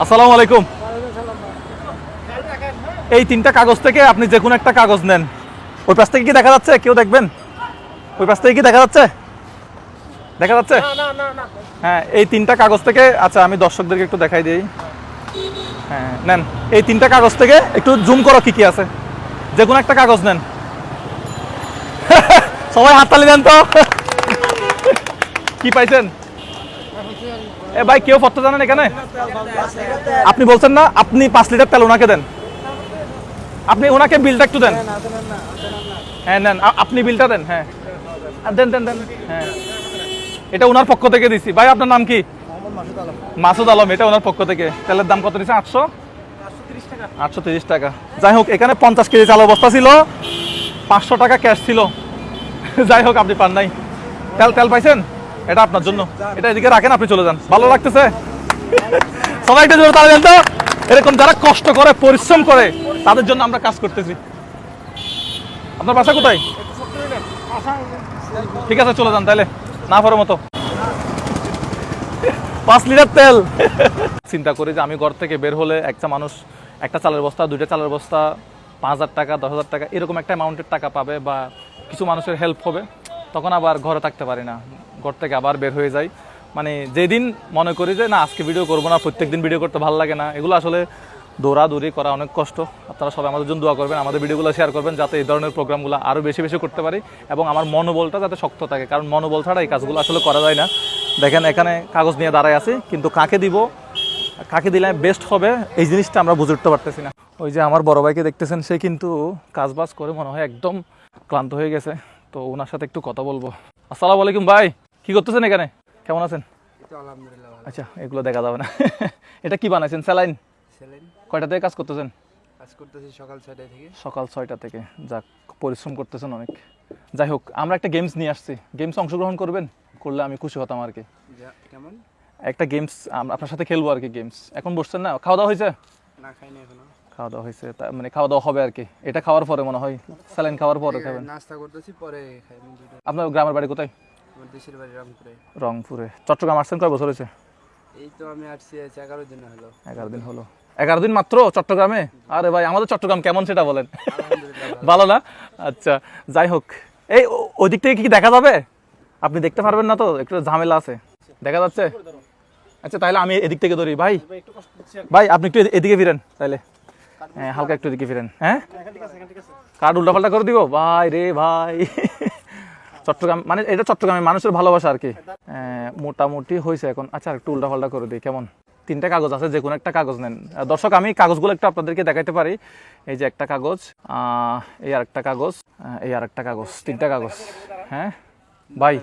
আসসালামু আলাইকুম। এই তিনটা কাগজ থেকে আপনি যে কোনো একটা কাগজ নেন। ওই পাশ থেকে কি দেখা যাচ্ছে? কেউ দেখবেন? ওই পাশ থেকে কি দেখা যাচ্ছে? দেখা যাচ্ছে? হ্যাঁ, এই তিনটা কাগজ থেকে, আচ্ছা আমি দর্শকদেরকে একটু দেখাই দিই। হ্যাঁ নেন, এই তিনটা কাগজ থেকে একটু জুম করো কি কি আছে। যে কোনো একটা কাগজ নেন। সবাই হাততালি দেন তো। কি পাইছেন? এ ভাই, কেউ পত্র জানেন এখানে? আপনি বলছেন না আপনি 5 লিটার তেল ওনাকে দেন। আপনি ওনাকে বিলটা একটু দেন। হ্যাঁ নেন, আপনি বিলটা দেন। হ্যাঁ দেন দেন দেন। হ্যাঁ, এটা ওনার পক্ষ থেকে দিছি। ভাই আপনার নাম কি? মাসুদ আলম। এটা ওনার পক্ষ থেকে। তেলের দাম কত দিচ্ছে? 830 টাকা। যাই হোক, এখানে 50 কেজি চালের বস্তা ছিল, 500 টাকা ক্যাশ ছিল। যাই হোক, আপনি পান নাই। তেল পাইছেন? এটা আপনার জন্য। এটা এদিকে রাখেন, আপনি চলে যান। ভালো লাগতেছে? সবাই একটু জোরে তালি দেন তো। এরকম যারা কষ্ট করে, পরিশ্রম করে, তাদের জন্য আমরা কাজ করতেছি। আপনার বাসা কোথায়? ঠিক আছে, চলে যান তাহলে, না পারার মতো। 5 লিটার তেল। চিন্তা করি যে আমি ঘর থেকে বের হলে একটা মানুষ একটা চালের বস্তা, 2টা চালের বস্তা, 5,000 টাকা, 10,000 টাকা এরকম একটা অ্যামাউন্টের টাকা পাবে, বা কিছু মানুষের হেল্প হবে। তখন আবার ঘরে থাকতে পারি না, ঘর থেকে আবার বের হয়ে যাই। মানে যেদিন মনে করি যে না আজকে ভিডিও করবো না, প্রত্যেকদিন ভিডিও করতে ভালো লাগে না, এগুলো আসলে দৌড়াদৌড়ি করা অনেক কষ্ট। আপনারা সবাই আমাদের জন্য দোয়া করবেন, আমাদের ভিডিওগুলো শেয়ার করবেন, যাতে এই ধরনের প্রোগ্রামগুলো আরও বেশি বেশি করতে পারি এবং আমার মনোবলটা যাতে শক্ত থাকে, কারণ মনোবল ছাড়া এই কাজগুলো আসলে করা যায় না। দেখেন এখানে কাগজ নিয়ে দাঁড়ায় আছি, কিন্তু কাকে দিব, কাকে দিলে বেস্ট হবে, এই জিনিসটা আমরা বুঝে উঠতে পারতেছি না। ওই যে আমার বড় ভাইকে দেখতেছেন, সে কিন্তু কাজবাজ করে মনে হয় একদম ক্লান্ত হয়ে গেছে। তো ওনার সাথে একটু কথা বলবো। আসসালামু আলাইকুম ভাই, কি করতেছেন এখানে? কেমন আছেন? আচ্ছা, এগুলো দেখা যাবে না। এটা কি বানাইছেন? স্যালাইন? কয়টা থেকে কাজ করতেছেন? সকাল 6টা থেকে। যাক, পরিশ্রম করতেছেন অনেক। যাই হোক, আমরা একটা গেমস নিয়ে আসছি। গেমস অংশগ্রহণ করবেন? করলে আমি খুশি হতাম আর কি। কেমন একটা গেমস আপনার সাথে খেলবো আর কি। গেমস এখন বসছেন না? খাওয়া দাওয়া হয়েছে? না, খাইনি এখনো। খাওয়া দাওয়া হয়েছে, মানে খাওয়া দাওয়া হবে আর কি। এটা খাওয়ার পরে মনে হয়, স্যালাইন খাওয়ার পরে খাবেন। নাস্তা করতেছি, পরে খাই। আপনার গ্রামের বাড়ি কোথায়? আমার দেশের বাড়ি রংপুরে। রংপুরে। চট্টগ্রাম আসছেন কয় বছর হয়েছে? এই তো আমি আসছি 11 দিন হলো। 11 দিন হলো। 11 দিন মাত্র চট্টগ্রামে? আরে ভাই, আমাদের চট্টগ্রাম কেমন সেটা বলেন। আলহামদুলিল্লাহ ভালো না? আচ্ছা, যাই হোক, এই ওই দিক থেকে কি দেখা যাবে? আপনি দেখতে পারবেন না তো? একটু ঝামেলা আছে। দেখা যাচ্ছে? আচ্ছা, তাহলে আমি এদিক থেকে ধরি। ভাই ভাই, আপনি একটু এদিকে ফিরেন তাহলে। হ্যাঁ, হালকা একটু এদিকে ফিরেন। হ্যাঁ, কার্ড উল্টাপাল্টা করে দিব ভাই রে ভাই। চট্টগ্রাম মানে এটা চট্টগ্রামের মানুষের ভালোবাসা আর কি। মোটামুটি হয়েছে এখন। আচ্ছা, একটু উল্টাপাল্টা করে দিই কেমন? 3টা কাগজ আছে, যে কোনো একটা কাগজ নেন। দর্শক, আমি কাগজগুলো একটু আপনাদেরকে দেখাইতে পারি। এই যে একটা কাগজ, এই আরেকটা কাগজ, এই আরেকটা কাগজ, 3টা কাগজ। হ্যাঁ ভাই,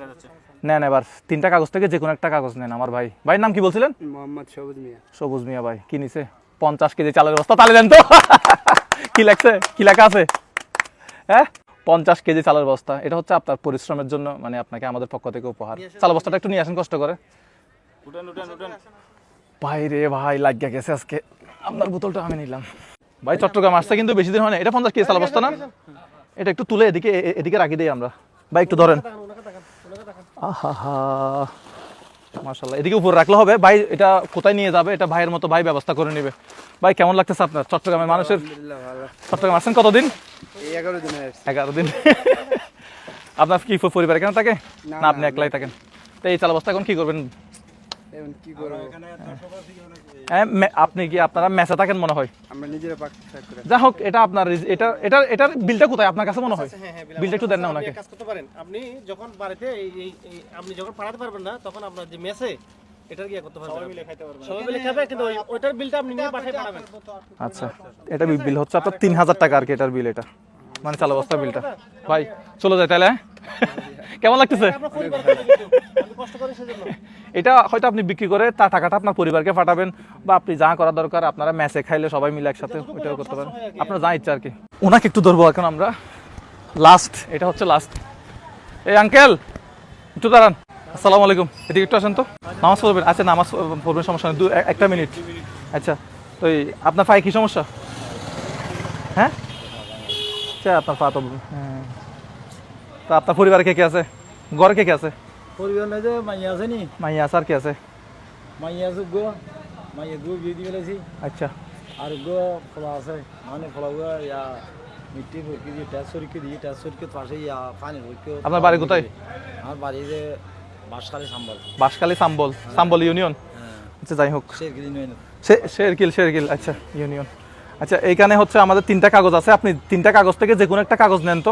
নেন এবার 3টা কাগজ থেকে যে কোনো একটা কাগজ নেন। আমার ভাই, ভাইয়ের নাম কি বলছিলেন? মোহাম্মদ সবুজ মিয়া। সবুজ মিয়া ভাই। কি নিছে? 50 কেজি চালের বস্তা। তাহলে দেন তো। কি লেখছে, কি লেখা আছে? হ্যাঁ, 50 কেজি চালের বস্তা। এটা হচ্ছে আপনার পরিশ্রমের জন্য, মানে আপনাকে আমাদের পক্ষ থেকে উপহার। চালের বস্তাটা একটু নিয়ে আসেন কষ্ট করে। ভাই রে ভাই, লাগিয়া গেছে আজকে। আপনার বোতলটা আমি নিলাম। ভাই চট্টগ্রাম আসছে কিন্তু বেশি দিন হয় না। এটা 50 কেজি চালের বস্তা না? এটা একটু তুলে এদিকে রাখি দিই আমরা। ভাই একটু ধরেন। আহা, মাশাআল্লাহ, এদিকে উপরে রাখলে হবে। ভাই এটা কোথায় নিয়ে যাবে, এটা ভাইয়ের মতো ভাই ব্যবস্থা করে নেবে। ভাই কেমন লাগতেছে আপনার চট্টগ্রামের মানুষের? আলহামদুলিল্লাহ ভালো। চট্টগ্রাম আসছেন কতদিন? এই 11 দিন হয়েছে। 11 দিন। আপনার কি পরিবার এখানে থাকে না আপনি একলাই থাকেন? তো এই চাল বস্তা এখন কি করবেন? এখন কি করব? হ্যাঁ, আপনি কি আপনারা মেসে থাকেন মনে হয়? আমরা নিজেরা পাক করে। যাই হোক, এটা আপনার এটার বিলটা কোথায় আপনার কাছে মনে হয়? বিলটা একটু দেন না ওনাকে। কাজ করতে পারেন আপনি যখন বাড়িতে আপনি যখন পাঠাতে পারবেন না, তখন আপনার যে মেসে এটার কি করতে পারবেন, সবাই মিলে খাইতে পারবেন, সবাই মিলে খাবে, কিন্তু ওইটার বিলটা আপনি নিয়ে পাঠাবেন। আচ্ছা, এটা বিল হচ্ছে আপনার 3000 টাকা আর কি। এটার বিল, এটা মানে চাল বস্তা বিলটা। ভাই চলে যায় তাহলে। কেমন লাগতেছে? এটা হয়তো আপনি বিক্রি করে তার টাকাটা আপনার পরিবারকে পাঠাবেন, বা আপনি যা করা দরকার আপনারা মেসে খাইলে সবাই মিলে একসাথে ওইটাও করতে পারেন। আপনার যা ইচ্ছা আর কি। ওনাকে একটু ধরবো এখন আমরা। লাস্ট, এটা হচ্ছে লাস্ট। এই আঙ্কেল একটু দাঁড়ান। আসসালামু আলাইকুম, এদিকে একটু আসেন তো। নামাজ পড়বেন? আচ্ছা, নামাজ পড়বেন, সমস্যা নেই, একটা মিনিট। আচ্ছা, তো আপনার পায়ে কি সমস্যা? হ্যাঁ, আচ্ছা, আপনার পা তো তা আপনার পরিবারে কে কে আছে? ঘরে কে কে আছে? পরিবার নাই যে মাইয়া আছে নি, মাইয়া আছে, আর কে আছে? মাইয়া আছে গো, মাইয়ে গো বিয়ে দিয়ে গেছি আচ্ছা আর গো ফলা আছে মানে ফলা ইয়া মিট্টি ভর্তি দিয়ে টেস্ট সরকি পাশে ইয়া পানি ভর্তি আপনার বাড়ি কোথায়? আমার বাড়ি যে বাঁশখালী সাম্বল বাঁশখালী সাম্বল ইউনিয়ন। হ্যাঁ আচ্ছা যাই হোক, সে গিলি নয় শেরকিল আচ্ছা ইউনিয়ন। আচ্ছা এইখানে হচ্ছে আমাদের 3টা কাগজ আছে, আপনি 3টা কাগজ থেকে যে কোনো একটা কাগজ নেন তো।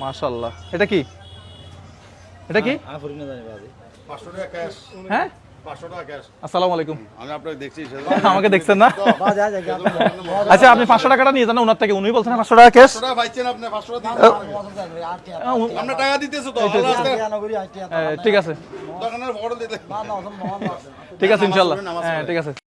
মাশাআল্লাহ, এটা কি? আমি ফরিদ না জানি বাজে 500 টাকা ক্যাশ, হ্যাঁ 500 টাকা ক্যাশ। আসসালামু আলাইকুম। আমি আপনাকে দেখছি আমাকে দেখছেন না? বাজে আজ আচ্ছা আপনি 500 টাকাটা নিয়ে যান ওনার থেকে, উনি বলছেন 500 টাকা ক্যাশ। 500 টাকা পাইছেন আপনি, 500 টাকা দিন। আমরা টাকা দিতেছো তো, আল্লাহ আজকে ঠিক আছে দোকানের ফটো দিতে। ঠিক আছে ইনশাআল্লাহ, হ্যাঁ ঠিক আছে।